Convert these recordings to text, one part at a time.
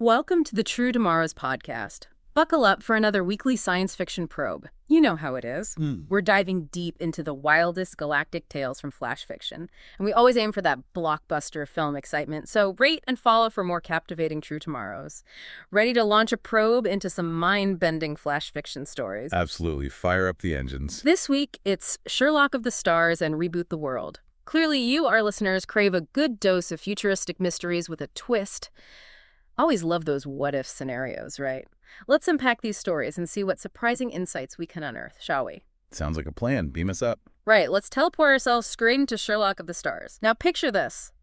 Welcome to the True Tomorrows podcast. Buckle up for another weekly science fiction probe. You know how it is. We're diving deep into the wildest galactic tales from flash fiction, and we always aim for that blockbuster film excitement, so rate and follow for more captivating True Tomorrows. Ready to launch a probe into some mind-bending flash fiction stories? Absolutely. Fire up the engines. This week, it's Sherlock of the Stars and Reboot the World. Clearly, you, our listeners, crave a good dose of futuristic mysteries with a twist. Always love those what-if scenarios, right? Let's unpack these stories and see what surprising insights we can unearth, shall we? Sounds like a plan. Beam us up. Right, let's teleport ourselves straight into Sherlock of the Stars. Now picture this.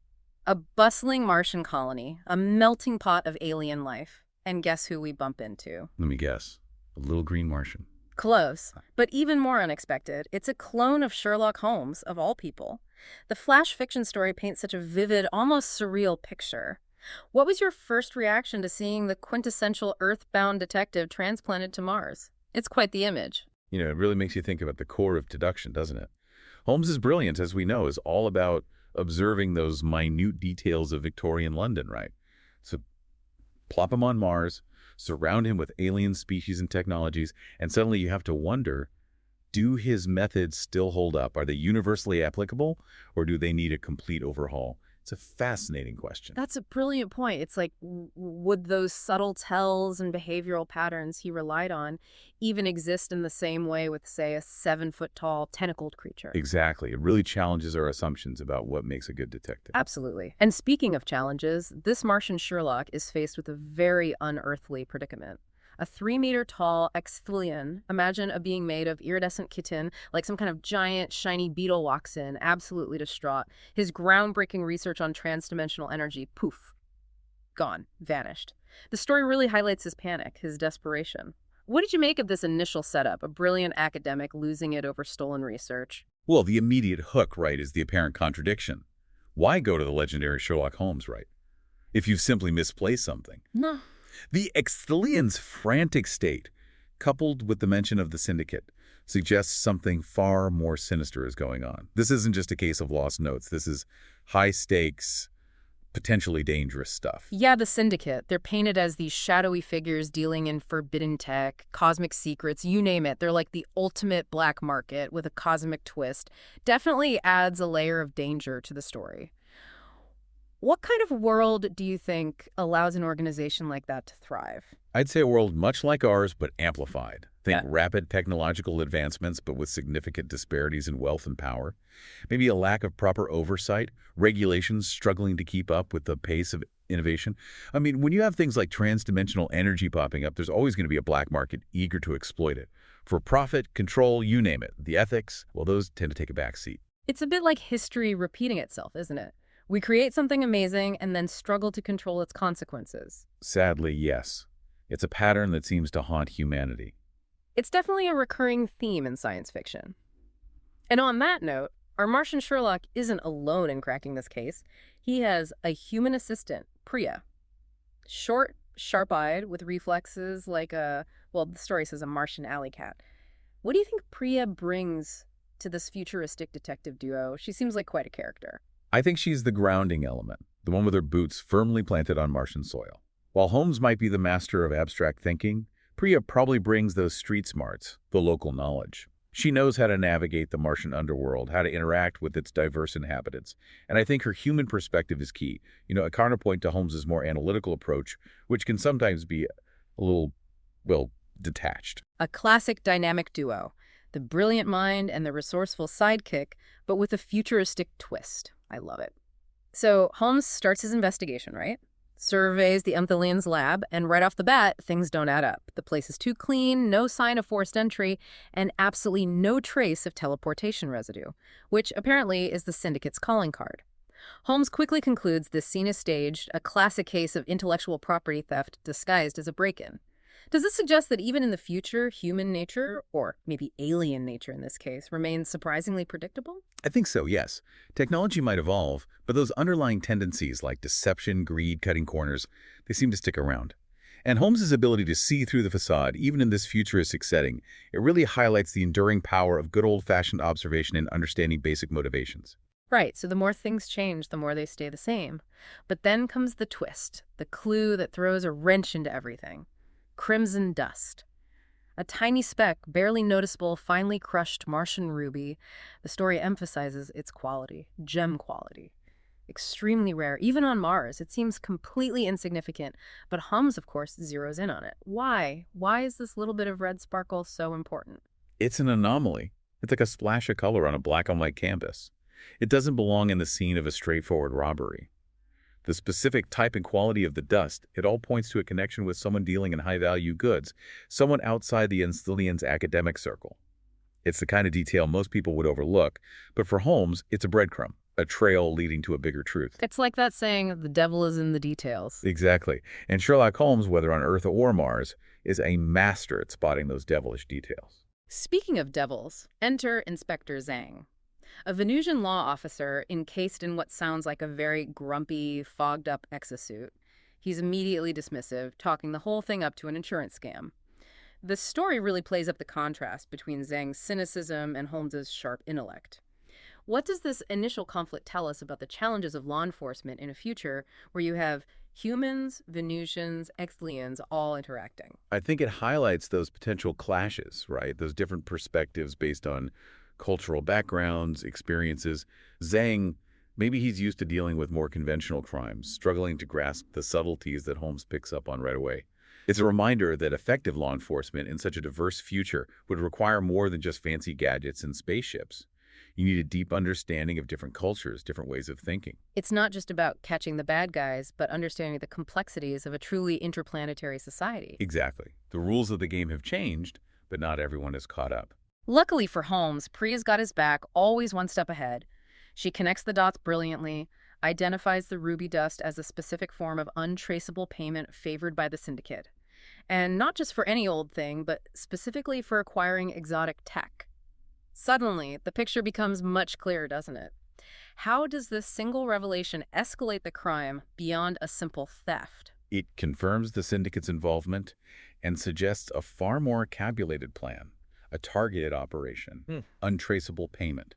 A bustling Martian colony, a melting pot of alien life. And guess who we bump into? Let me guess. A little green Martian. Close, but even more unexpected. It's a clone of Sherlock Holmes, of all people. The flash fiction story paints such a vivid, almost surreal picture. What was your first reaction to seeing the quintessential Earth-bound detective transplanted to Mars? It's quite the image. You know, it really makes you think about the core of deduction, doesn't it? Holmes' brilliance, as we know, is all about observing those minute details of Victorian London, right? So plop him on Mars, surround him with alien species and technologies, and suddenly you have to wonder, do his methods still hold up? Are they universally applicable, or do they need a complete overhaul? It's a fascinating question. That's a brilliant point. It's like, would those subtle tells and behavioral patterns he relied on even exist in the same way with, say, a 7-foot-tall tentacled creature? Exactly. It really challenges our assumptions about what makes a good detective. Absolutely. And speaking of challenges, this Martian Sherlock is faced with a very unearthly predicament. A 3-meter-tall Xnthlian, imagine a being made of iridescent chitin, like some kind of giant, shiny beetle, walks in, absolutely distraught. His groundbreaking research on transdimensional energy, poof, gone, vanished. The story really highlights his panic, his desperation. What did you make of this initial setup, a brilliant academic losing it over stolen research? Well, the immediate hook, right, is the apparent contradiction. Why go to the legendary Sherlock Holmes, right, if you've simply misplaced something? No. The Xnthlian's frantic state, coupled with the mention of the Syndicate, suggests something far more sinister is going on. This isn't just a case of lost notes. This is high-stakes, potentially dangerous stuff. Yeah, the Syndicate. They're painted as these shadowy figures dealing in forbidden tech, cosmic secrets, you name it. They're like the ultimate black market with a cosmic twist. Definitely adds a layer of danger to the story. What kind of world do you think allows an organization like that to thrive? I'd say a world much like ours, but amplified. Think rapid technological advancements, but with significant disparities in wealth and power. Maybe a lack of proper oversight, regulations struggling to keep up with the pace of innovation. I mean, when you have things like transdimensional energy popping up, there's always going to be a black market eager to exploit it. For profit, control, you name it. The ethics, well, those tend to take a back seat. It's a bit like history repeating itself, isn't it? We create something amazing and then struggle to control its consequences. Sadly, yes. It's a pattern that seems to haunt humanity. It's definitely a recurring theme in science fiction. And on that note, our Martian Sherlock isn't alone in cracking this case. He has a human assistant, Priya. Short, sharp-eyed, with reflexes like the story says a Martian alley cat. What do you think Priya brings to this futuristic detective duo? She seems like quite a character. I think she's the grounding element, the one with her boots firmly planted on Martian soil. While Holmes might be the master of abstract thinking, Priya probably brings those street smarts, the local knowledge. She knows how to navigate the Martian underworld, how to interact with its diverse inhabitants, and I think her human perspective is key. You know, a counterpoint to Holmes's more analytical approach, which can sometimes be a little, detached. A classic dynamic duo, the brilliant mind and the resourceful sidekick, but with a futuristic twist. I love it. So Holmes starts his investigation, right? Surveys the Xnthlian's lab, and right off the bat, things don't add up. The place is too clean, no sign of forced entry, and absolutely no trace of teleportation residue, which apparently is the Syndicate's calling card. Holmes quickly concludes this scene is staged, a classic case of intellectual property theft disguised as a break-in. Does this suggest that even in the future, human nature, or maybe alien nature in this case, remains surprisingly predictable? I think so, yes. Technology might evolve, but those underlying tendencies like deception, greed, cutting corners, they seem to stick around. And Holmes's ability to see through the facade, even in this futuristic setting, it really highlights the enduring power of good old-fashioned observation and understanding basic motivations. Right, so the more things change, the more they stay the same. But then comes the twist, the clue that throws a wrench into everything. Crimson dust. A tiny speck, barely noticeable, finely crushed Martian ruby. The story emphasizes its quality, gem quality. Extremely rare, even on Mars. It seems completely insignificant, but Hums, of course, zeroes in on it. Why? Why is this little bit of red sparkle so important? It's an anomaly. It's like a splash of color on a black and white canvas. It doesn't belong in the scene of a straightforward robbery. The specific type and quality of the dust, it all points to a connection with someone dealing in high-value goods, someone outside the Xnthlian's academic circle. It's the kind of detail most people would overlook, but for Holmes, it's a breadcrumb, a trail leading to a bigger truth. It's like that saying, the devil is in the details. Exactly. And Sherlock Holmes, whether on Earth or Mars, is a master at spotting those devilish details. Speaking of devils, enter Inspector Zhang, a Venusian law officer encased in what sounds like a very grumpy, fogged-up exosuit. He's immediately dismissive, talking the whole thing up to an insurance scam. The story really plays up the contrast between Zhang's cynicism and Holmes's sharp intellect. What does this initial conflict tell us about the challenges of law enforcement in a future where you have humans, Venusians, Xthlians all interacting? I think it highlights those potential clashes, right? Those different perspectives based on cultural backgrounds, experiences. Zhang, maybe he's used to dealing with more conventional crimes, struggling to grasp the subtleties that Holmes picks up on right away. It's a reminder that effective law enforcement in such a diverse future would require more than just fancy gadgets and spaceships. You need a deep understanding of different cultures, different ways of thinking. It's not just about catching the bad guys, but understanding the complexities of a truly interplanetary society. Exactly. The rules of the game have changed, but not everyone is caught up. Luckily for Holmes, Priya's got his back, always one step ahead. She connects the dots brilliantly, identifies the ruby dust as a specific form of untraceable payment favored by the Syndicate. And not just for any old thing, but specifically for acquiring exotic tech. Suddenly, the picture becomes much clearer, doesn't it? How does this single revelation escalate the crime beyond a simple theft? It confirms the Syndicate's involvement and suggests a far more calculated plan, a targeted operation, untraceable payment.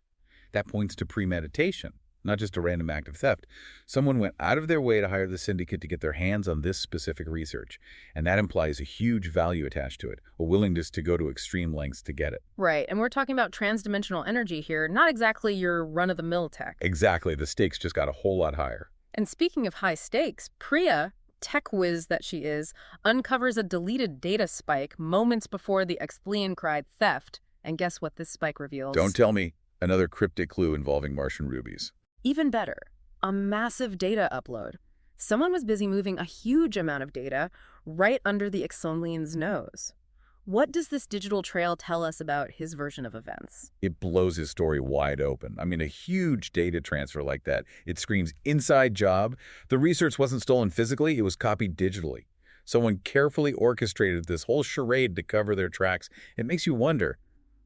That points to premeditation, not just a random act of theft. Someone went out of their way to hire the Syndicate to get their hands on this specific research, and that implies a huge value attached to it, a willingness to go to extreme lengths to get it. Right, and we're talking about transdimensional energy here, not exactly your run-of-the-mill tech. Exactly, the stakes just got a whole lot higher. And speaking of high stakes, Priya, tech whiz that she is, uncovers a deleted data spike moments before the Xnthlian cried theft. And guess what this spike reveals? Don't tell me. Another cryptic clue involving Martian rubies. Even better, a massive data upload. Someone was busy moving a huge amount of data right under the Xnthlian's nose. What does this digital trail tell us about his version of events? It blows his story wide open. I mean, a huge data transfer like that. It screams inside job. The research wasn't stolen physically, it was copied digitally. Someone carefully orchestrated this whole charade to cover their tracks. It makes you wonder,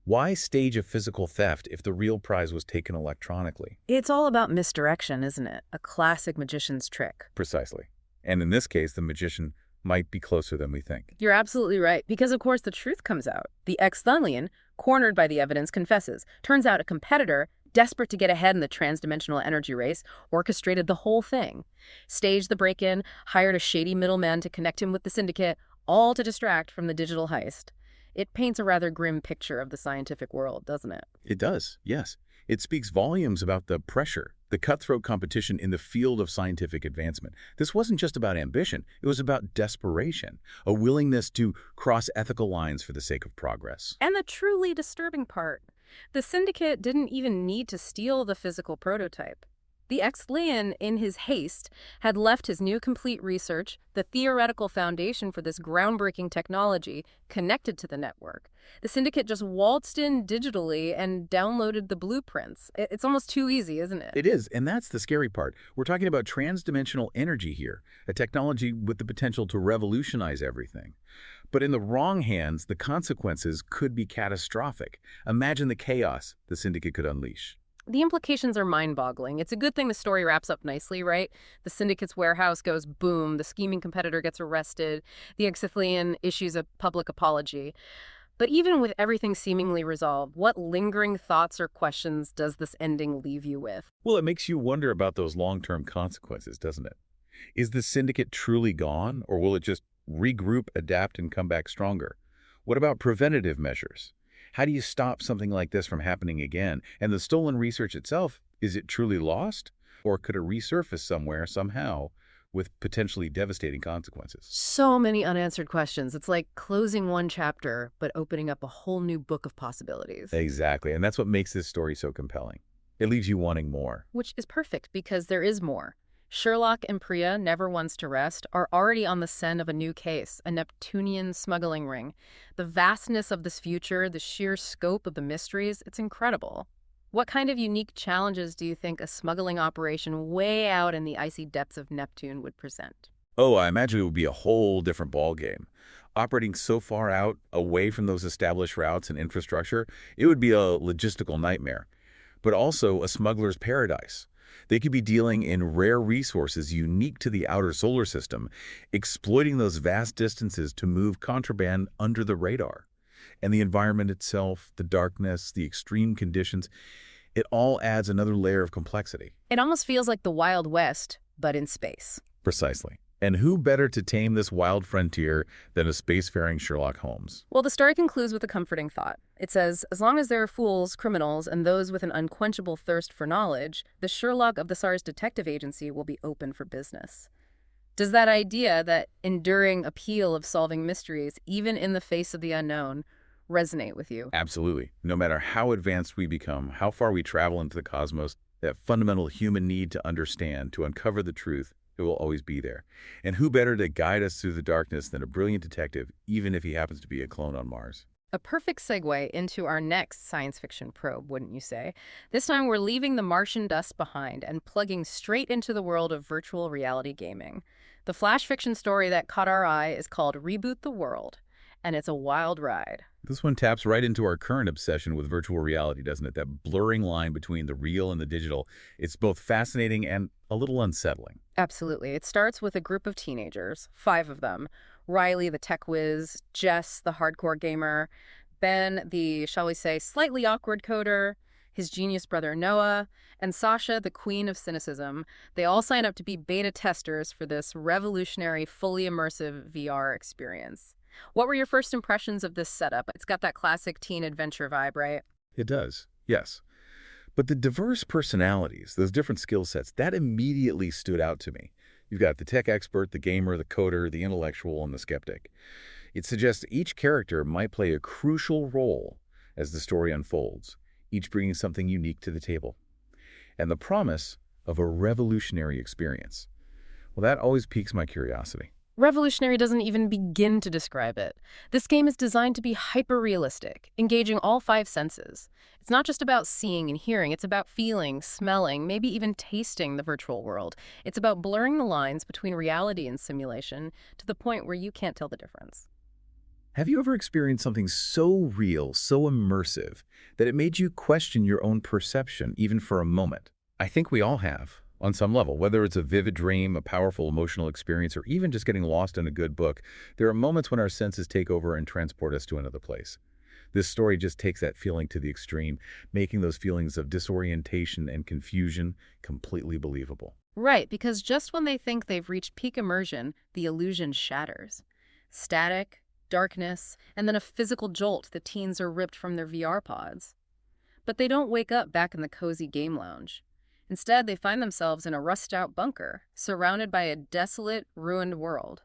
why stage a physical theft if the real prize was taken electronically? It's all about misdirection, isn't it? A classic magician's trick. Precisely. And in this case, the magician might be closer than we think. You're absolutely right, because of course the truth comes out. The Xnthlian, cornered by the evidence, confesses. Turns out a competitor, desperate to get ahead in the transdimensional energy race, orchestrated the whole thing. Staged the break-in, hired a shady middleman to connect him with the Syndicate, all to distract from the digital heist. It paints a rather grim picture of the scientific world, doesn't it? It does, yes. It speaks volumes about the pressure, the cutthroat competition in the field of scientific advancement. This wasn't just about ambition, it was about desperation, a willingness to cross ethical lines for the sake of progress. And the truly disturbing part, the Syndicate didn't even need to steal the physical prototype. The Xnthlian, in his haste, had left his new complete research, the theoretical foundation for this groundbreaking technology, connected to the network. The Syndicate just waltzed in digitally and downloaded the blueprints. It's almost too easy, isn't it? It is, and that's the scary part. We're talking about transdimensional energy here, a technology with the potential to revolutionize everything. But in the wrong hands, the consequences could be catastrophic. Imagine the chaos the Syndicate could unleash. The implications are mind-boggling. It's a good thing the story wraps up nicely, right? The Syndicate's warehouse goes boom, the scheming competitor gets arrested, the Xnthlian issues a public apology. But even with everything seemingly resolved, what lingering thoughts or questions does this ending leave you with? Well, it makes you wonder about those long-term consequences, doesn't it? Is the Syndicate truly gone, or will it just regroup, adapt, and come back stronger? What about preventative measures? How do you stop something like this from happening again? And the stolen research itself, is it truly lost? Or could it resurface somewhere, somehow, with potentially devastating consequences? So many unanswered questions. It's like closing one chapter, but opening up a whole new book of possibilities. Exactly, and that's what makes this story so compelling. It leaves you wanting more. Which is perfect because there is more. Sherlock and Priya, never ones to rest, are already on the scent of a new case, a Neptunian smuggling ring. The vastness of this future, the sheer scope of the mysteries, it's incredible. What kind of unique challenges do you think a smuggling operation way out in the icy depths of Neptune would present? Oh, I imagine it would be a whole different ballgame. Operating so far out, away from those established routes and infrastructure, it would be a logistical nightmare, but also a smuggler's paradise. They could be dealing in rare resources unique to the outer solar system, exploiting those vast distances to move contraband under the radar. And the environment itself, the darkness, the extreme conditions, it all adds another layer of complexity. It almost feels like the Wild West, but in space. Precisely. And who better to tame this wild frontier than a spacefaring Sherlock Holmes? Well, the story concludes with a comforting thought. It says, as long as there are fools, criminals, and those with an unquenchable thirst for knowledge, the Sherlock of the SARS detective agency will be open for business. Does that idea, that enduring appeal of solving mysteries, even in the face of the unknown, resonate with you? Absolutely. No matter how advanced we become, how far we travel into the cosmos, that fundamental human need to understand, to uncover the truth, it will always be there. And who better to guide us through the darkness than a brilliant detective, even if he happens to be a clone on Mars? A perfect segue into our next science fiction probe, wouldn't you say? This time we're leaving the Martian dust behind and plugging straight into the world of virtual reality gaming. The flash fiction story that caught our eye is called Reboot the World, and it's a wild ride. This one taps right into our current obsession with virtual reality, doesn't it? That blurring line between the real and the digital. It's both fascinating and a little unsettling. Absolutely. It starts with a group of teenagers, 5 of them. Riley, the tech whiz, Jess, the hardcore gamer, Ben, the, shall we say, slightly awkward coder, his genius brother Noah, and Sasha, the queen of cynicism. They all sign up to be beta testers for this revolutionary, fully immersive VR experience. What were your first impressions of this setup? It's got that classic teen adventure vibe, right? It does, yes. But the diverse personalities, those different skill sets, that immediately stood out to me. You've got the tech expert, the gamer, the coder, the intellectual, and the skeptic. It suggests each character might play a crucial role as the story unfolds, each bringing something unique to the table. And the promise of a revolutionary experience. Well, that always piques my curiosity. Revolutionary doesn't even begin to describe it. This game is designed to be hyper-realistic, engaging all 5 senses. It's not just about seeing and hearing, it's about feeling, smelling, maybe even tasting the virtual world. It's about blurring the lines between reality and simulation to the point where you can't tell the difference. Have you ever experienced something so real, so immersive, that it made you question your own perception, even for a moment? I think we all have, on some level. Whether it's a vivid dream, a powerful emotional experience, or even just getting lost in a good book, there are moments when our senses take over and transport us to another place. This story just takes that feeling to the extreme, making those feelings of disorientation and confusion completely believable. Right, because just when they think they've reached peak immersion, the illusion shatters. Static, darkness, and then a physical jolt, the teens are ripped from their VR pods. But they don't wake up back in the cozy game lounge. Instead, they find themselves in a rust-out bunker, surrounded by a desolate, ruined world.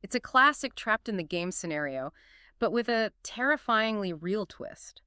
It's a classic trapped-in-the-game scenario, but with a terrifyingly real twist.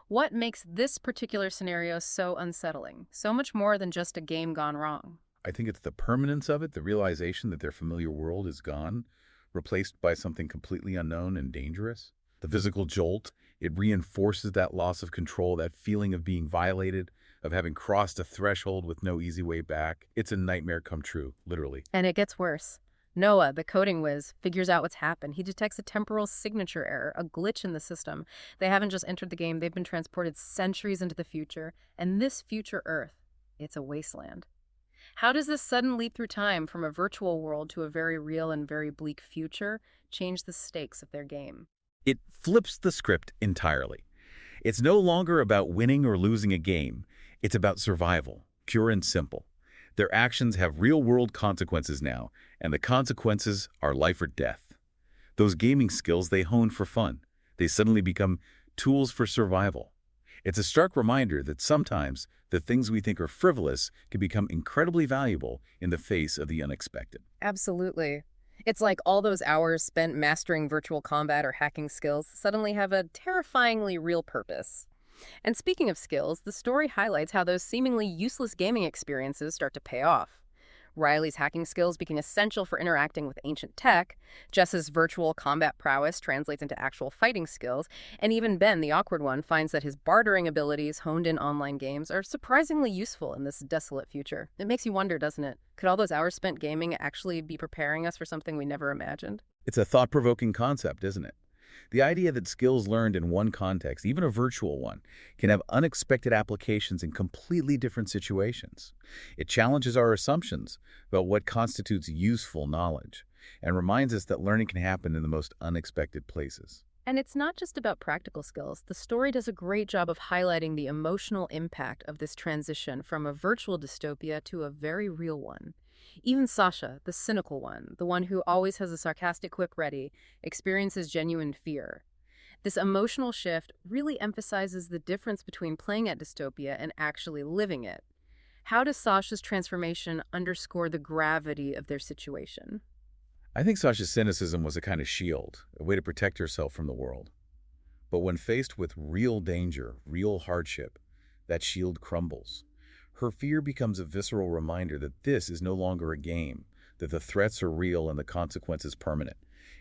What makes this particular scenario so unsettling? So much more than just a game gone wrong. I think it's the permanence of it, the realization that their familiar world is gone, replaced by something completely unknown and dangerous. The physical jolt, it reinforces that loss of control, that feeling of being violated, of having crossed a threshold with no easy way back. It's a nightmare come true, literally. And it gets worse. Noah, the coding whiz, figures out what's happened. He detects a temporal signature error, a glitch in the system. They haven't just entered the game, they've been transported centuries into the future. And this future Earth, it's a wasteland. How does this sudden leap through time from a virtual world to a very real and very bleak future change the stakes of their game? It flips the script entirely. It's no longer about winning or losing a game. It's about survival, pure and simple. Their actions have real-world consequences now, and the consequences are life or death. Those gaming skills they hone for fun, they suddenly become tools for survival. It's a stark reminder that sometimes the things we think are frivolous can become incredibly valuable in the face of the unexpected. Absolutely. It's like all those hours spent mastering virtual combat or hacking skills suddenly have a terrifyingly real purpose. And speaking of skills, the story highlights how those seemingly useless gaming experiences start to pay off. Riley's hacking skills become essential for interacting with ancient tech, Jess's virtual combat prowess translates into actual fighting skills, and even Ben, the awkward one, finds that his bartering abilities honed in online games are surprisingly useful in this desolate future. It makes you wonder, doesn't it? Could all those hours spent gaming actually be preparing us for something we never imagined? It's a thought-provoking concept, isn't it? The idea that skills learned in one context, even a virtual one, can have unexpected applications in completely different situations. It challenges our assumptions about what constitutes useful knowledge and reminds us that learning can happen in the most unexpected places. And it's not just about practical skills. The story does a great job of highlighting the emotional impact of this transition from a virtual dystopia to a very real one. Even Sasha, the cynical one, the one who always has a sarcastic quip ready, experiences genuine fear. This emotional shift really emphasizes the difference between playing at dystopia and actually living it. How does Sasha's transformation underscore the gravity of their situation? I think Sasha's cynicism was a kind of shield, a way to protect herself from the world. But when faced with real danger, real hardship, that shield crumbles. Her fear becomes a visceral reminder that this is no longer a game, that the threats are real and the consequences permanent.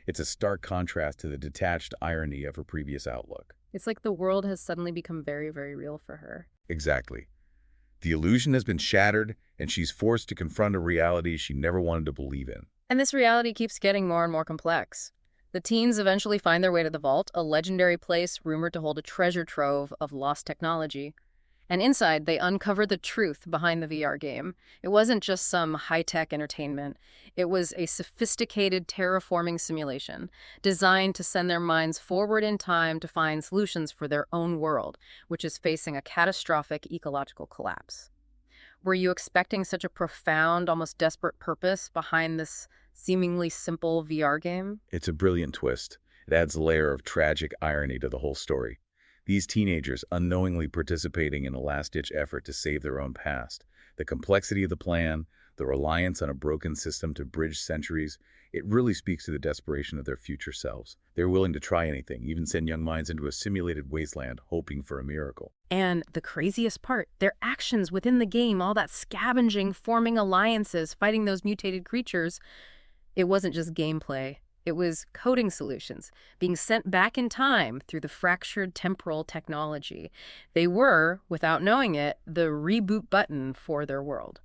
It's a stark contrast to the detached irony of her previous outlook. It's like the world has suddenly become very, very real for her. Exactly. The illusion has been shattered, and she's forced to confront a reality she never wanted to believe in. And this reality keeps getting more and more complex. The teens eventually find their way to the vault, a legendary place rumored to hold a treasure trove of lost technology. And inside, they uncover the truth behind the VR game. It wasn't just some high-tech entertainment. It was a sophisticated terraforming simulation designed to send their minds forward in time to find solutions for their own world, which is facing a catastrophic ecological collapse. Were you expecting such a profound, almost desperate purpose behind this seemingly simple VR game? It's a brilliant twist. It adds a layer of tragic irony to the whole story. These teenagers unknowingly participating in a last-ditch effort to save their own past. The complexity of the plan, the reliance on a broken system to bridge centuries, it really speaks to the desperation of their future selves. They're willing to try anything, even send young minds into a simulated wasteland, hoping for a miracle. And the craziest part, their actions within the game, all that scavenging, forming alliances, fighting those mutated creatures, it wasn't just gameplay. It was coding solutions being sent back in time through the fractured temporal technology. They were, without knowing it, the reboot button for their world.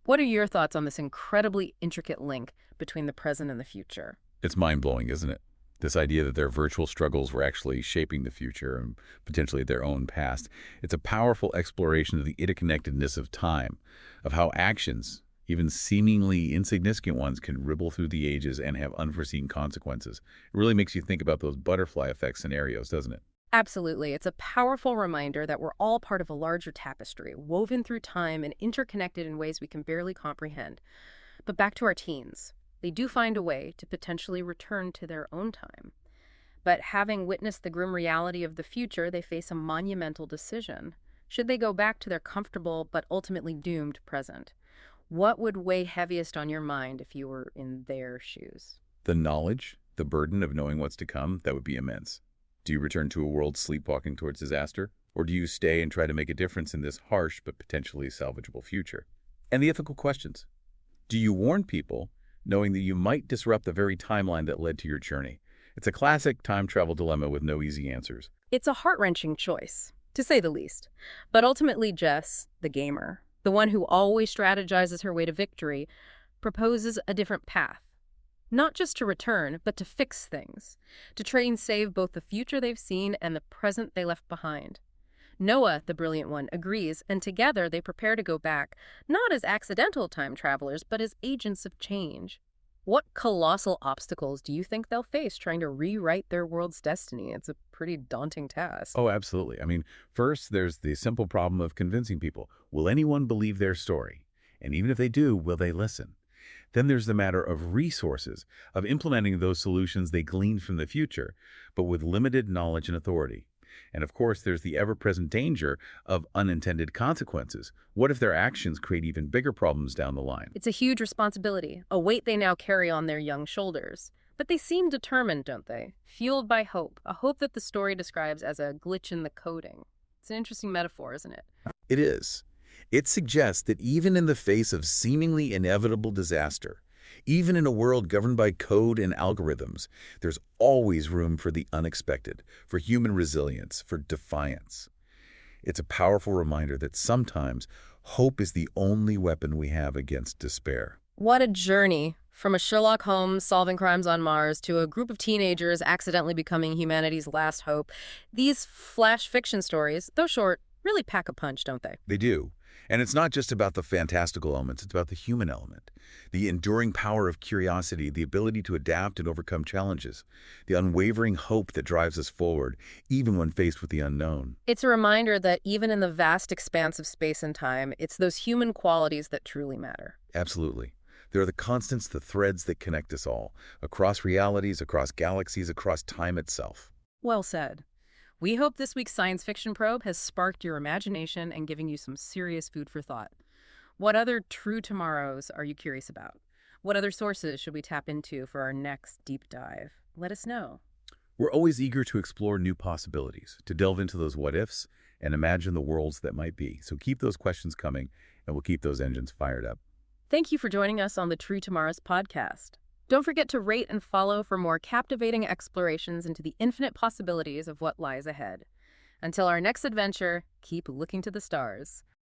What are your thoughts on this incredibly intricate link between the present and the future? It's mind-blowing, isn't it? This idea that their virtual struggles were actually shaping the future and potentially their own past. It's a powerful exploration of the interconnectedness of time, of how actions, even seemingly insignificant ones, can ripple through the ages and have unforeseen consequences. It really makes you think about those butterfly effect scenarios, doesn't it? Absolutely. It's a powerful reminder that we're all part of a larger tapestry, woven through time and interconnected in ways we can barely comprehend. But back to our teens. They do find a way to potentially return to their own time. But having witnessed the grim reality of the future, they face a monumental decision. Should they go back to their comfortable but ultimately doomed present? What would weigh heaviest on your mind if you were in their shoes? The knowledge, the burden of knowing what's to come, that would be immense. Do you return to a world sleepwalking towards disaster? Or do you stay and try to make a difference in this harsh but potentially salvageable future? And the ethical questions. Do you warn people, knowing that you might disrupt the very timeline that led to your journey? It's a classic time travel dilemma with no easy answers. It's a heart-wrenching choice, to say the least. But ultimately, Jess, the gamer, the one who always strategizes her way to victory, proposes a different path. Not just to return, but to fix things. To try and save both the future they've seen and the present they left behind. Noah, the brilliant one, agrees, and together they prepare to go back, not as accidental time travelers, but as agents of change. What colossal obstacles do you think they'll face trying to rewrite their world's destiny? It's a pretty daunting task. Oh, absolutely. I mean, first, there's the simple problem of convincing people. Will anyone believe their story? And even if they do, will they listen? Then there's the matter of resources, of implementing those solutions they gleaned from the future, but with limited knowledge and authority. And of course, there's the ever-present danger of unintended consequences. What if their actions create even bigger problems down the line? It's a huge responsibility, a weight they now carry on their young shoulders. But they seem determined, don't they? Fueled by hope, a hope that the story describes as a glitch in the coding. It's an interesting metaphor, isn't it? It is. It suggests that even in the face of seemingly inevitable disaster, even in a world governed by code and algorithms, there's always room for the unexpected, for human resilience, for defiance. It's a powerful reminder that sometimes hope is the only weapon we have against despair. What a journey. From a Sherlock Holmes solving crimes on Mars to a group of teenagers accidentally becoming humanity's last hope. These flash fiction stories, though short, really pack a punch, don't they? They do. And it's not just about the fantastical elements, it's about the human element. The enduring power of curiosity, the ability to adapt and overcome challenges, the unwavering hope that drives us forward, even when faced with the unknown. It's a reminder that even in the vast expanse of space and time, it's those human qualities that truly matter. Absolutely. There are the constants, the threads that connect us all, across realities, across galaxies, across time itself. Well said. We hope this week's science fiction probe has sparked your imagination and given you some serious food for thought. What other true tomorrows are you curious about? What other sources should we tap into for our next deep dive? Let us know. We're always eager to explore new possibilities, to delve into those what-ifs and imagine the worlds that might be. So keep those questions coming, and we'll keep those engines fired up. Thank you for joining us on the True Tomorrows podcast. Don't forget to rate and follow for more captivating explorations into the infinite possibilities of what lies ahead. Until our next adventure, keep looking to the stars.